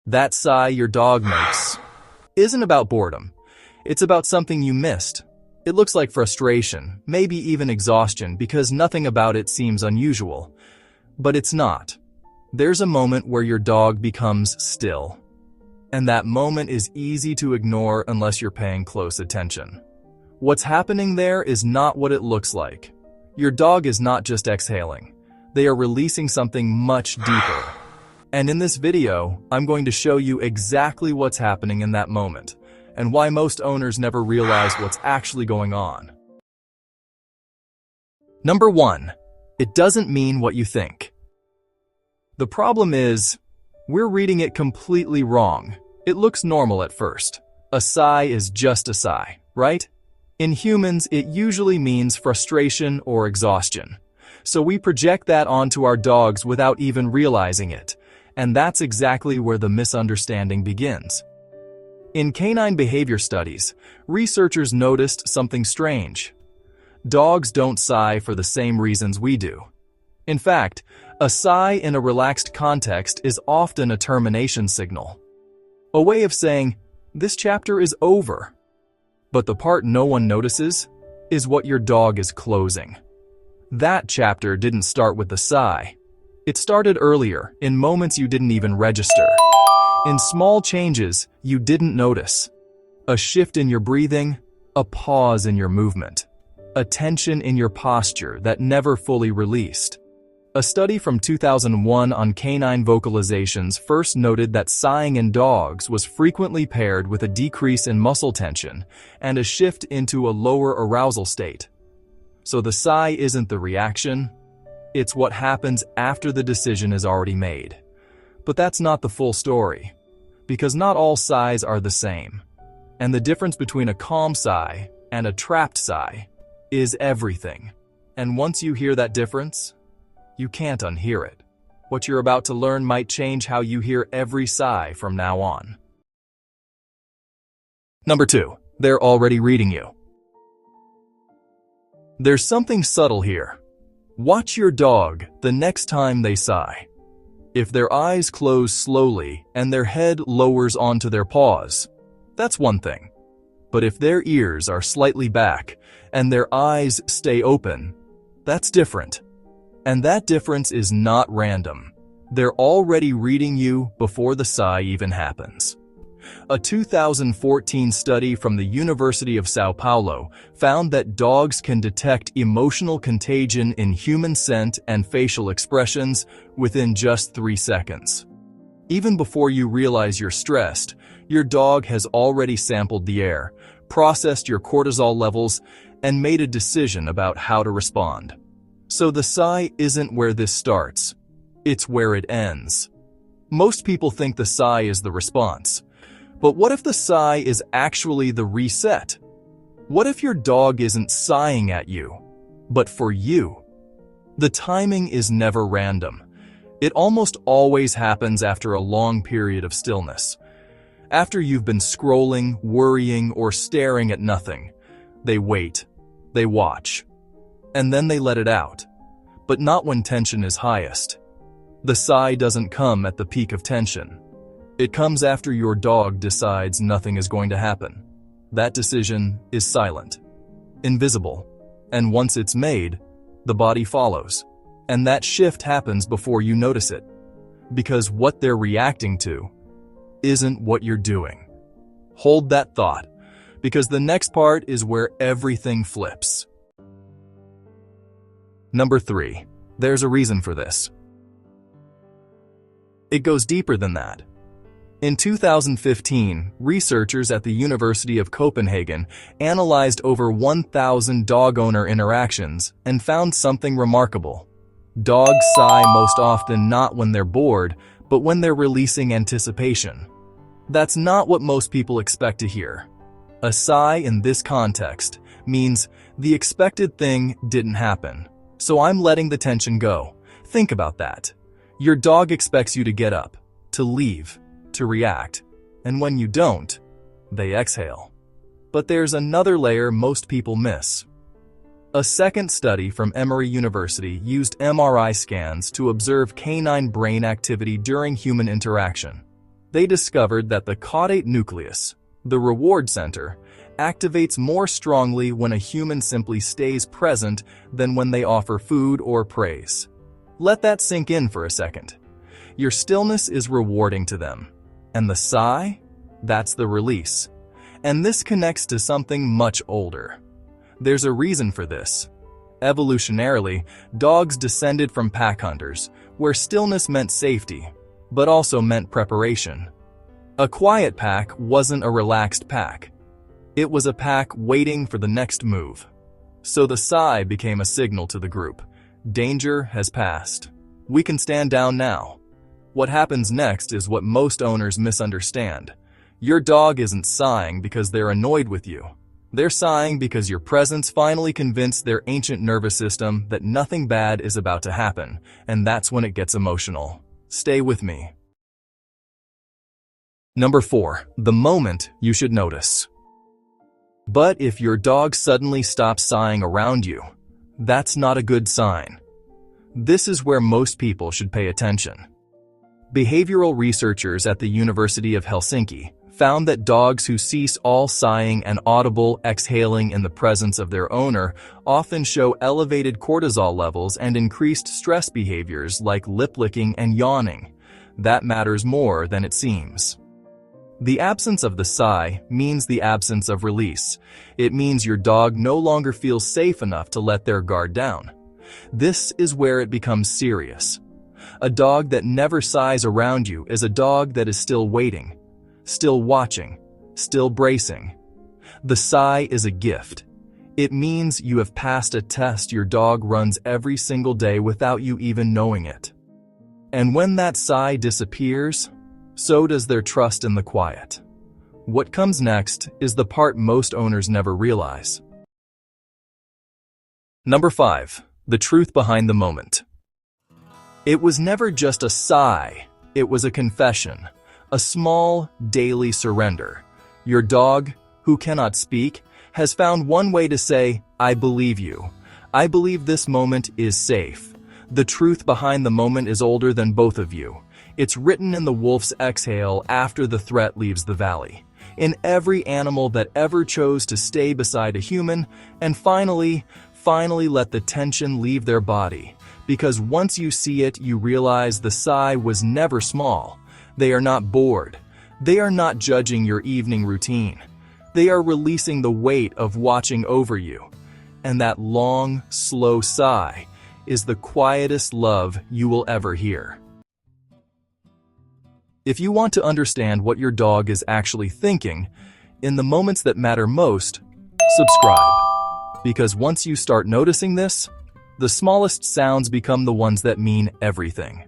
That sigh your dog makes isn't about boredom. It's about something you missed. It looks like frustration, maybe even exhaustion, because nothing about it seems unusual. But it's not. There's a moment where your dog becomes still. And that moment is easy to ignore unless you're paying close attention. What's happening there is not what it looks like. Your dog is not just exhaling. They are releasing something much deeper. And in this video, I'm going to show you exactly what's happening in that moment, and why most owners never realize what's actually going on. Number 1. It doesn't mean what you think. The problem is, we're reading it completely wrong. It looks normal at first. A sigh is just a sigh, right? In humans, it usually means frustration or exhaustion. So we project that onto our dogs without even realizing it. And that's exactly where the misunderstanding begins. In canine behavior studies, researchers noticed something strange. Dogs don't sigh for the same reasons we do. In fact, a sigh in a relaxed context is often a termination signal. A way of saying, this chapter is over. But the part no one notices is what your dog is closing. That chapter didn't start with the sigh. It started earlier, in moments you didn't even register. In small changes you didn't notice. A shift in your breathing, a pause in your movement, a tension in your posture that never fully released. A study from 2001 on canine vocalizations first noted that sighing in dogs was frequently paired with a decrease in muscle tension and a shift into a lower arousal state. So the sigh isn't the reaction, it's what happens after the decision is already made. But that's not the full story, because not all sighs are the same. And the difference between a calm sigh and a trapped sigh is everything. And once you hear that difference, you can't unhear it. What you're about to learn might change how you hear every sigh from now on. Number 2. They're already reading you. There's something subtle here. Watch your dog the next time they sigh. If their eyes close slowly and their head lowers onto their paws, that's one thing. But if their ears are slightly back and their eyes stay open, that's different. And that difference is not random. They're already reading you before the sigh even happens. A 2014 study from the University of Sao Paulo found that dogs can detect emotional contagion in human scent and facial expressions within just 3 seconds. Even before you realize you're stressed, your dog has already sampled the air, processed your cortisol levels, and made a decision about how to respond. So the sigh isn't where this starts, it's where it ends. Most people think the sigh is the response. But what if the sigh is actually the reset? What if your dog isn't sighing at you, but for you? The timing is never random. It almost always happens after a long period of stillness. After you've been scrolling, worrying, or staring at nothing, they wait, they watch, and then they let it out. But not when tension is highest. The sigh doesn't come at the peak of tension. It comes after your dog decides nothing is going to happen. That decision is silent, invisible, and once it's made, the body follows. And that shift happens before you notice it, because what they're reacting to isn't what you're doing. Hold that thought, because the next part is where everything flips. Number 3. There's a reason for this. It goes deeper than that. In 2015, researchers at the University of Copenhagen analyzed over 1,000 dog owner interactions and found something remarkable. Dogs sigh most often not when they're bored, but when they're releasing anticipation. That's not what most people expect to hear. A sigh in this context means the expected thing didn't happen, so I'm letting the tension go. Think about that. Your dog expects you to get up, to leave, to react, and when you don't, they exhale. But there's another layer most people miss. A second study from Emory University used MRI scans to observe canine brain activity during human interaction. They discovered that the caudate nucleus, the reward center, activates more strongly when a human simply stays present than when they offer food or praise. Let that sink in for a second. Your stillness is rewarding to them. And the sigh? That's the release. And this connects to something much older. There's a reason for this. Evolutionarily, dogs descended from pack hunters, where stillness meant safety, but also meant preparation. A quiet pack wasn't a relaxed pack. It was a pack waiting for the next move. So the sigh became a signal to the group. Danger has passed. We can stand down now. What happens next is what most owners misunderstand. Your dog isn't sighing because they're annoyed with you. They're sighing because your presence finally convinced their ancient nervous system that nothing bad is about to happen, and that's when it gets emotional. Stay with me. Number 4. The moment you should notice. But if your dog suddenly stops sighing around you, that's not a good sign. This is where most people should pay attention. Behavioral researchers at the University of Helsinki found that dogs who cease all sighing and audible exhaling in the presence of their owner often show elevated cortisol levels and increased stress behaviors like lip licking and yawning. That matters more than it seems. The absence of the sigh means the absence of release. It means your dog no longer feels safe enough to let their guard down. This is where it becomes serious. A dog that never sighs around you is a dog that is still waiting, still watching, still bracing. The sigh is a gift. It means you have passed a test your dog runs every single day without you even knowing it. And when that sigh disappears, so does their trust in the quiet. What comes next is the part most owners never realize. Number 5. The truth behind the moment. It was never just a sigh, it was a confession, a small, daily surrender. Your dog, who cannot speak, has found one way to say, "I believe you. I believe this moment is safe." The truth behind the moment is older than both of you. It's written in the wolf's exhale after the threat leaves the valley, in every animal that ever chose to stay beside a human, and finally let the tension leave their body. Because once you see it, you realize the sigh was never small. They are not bored. They are not judging your evening routine. They are releasing the weight of watching over you. And that long, slow sigh is the quietest love you will ever hear. If you want to understand what your dog is actually thinking, in the moments that matter most, subscribe. Because once you start noticing this, the smallest sounds become the ones that mean everything.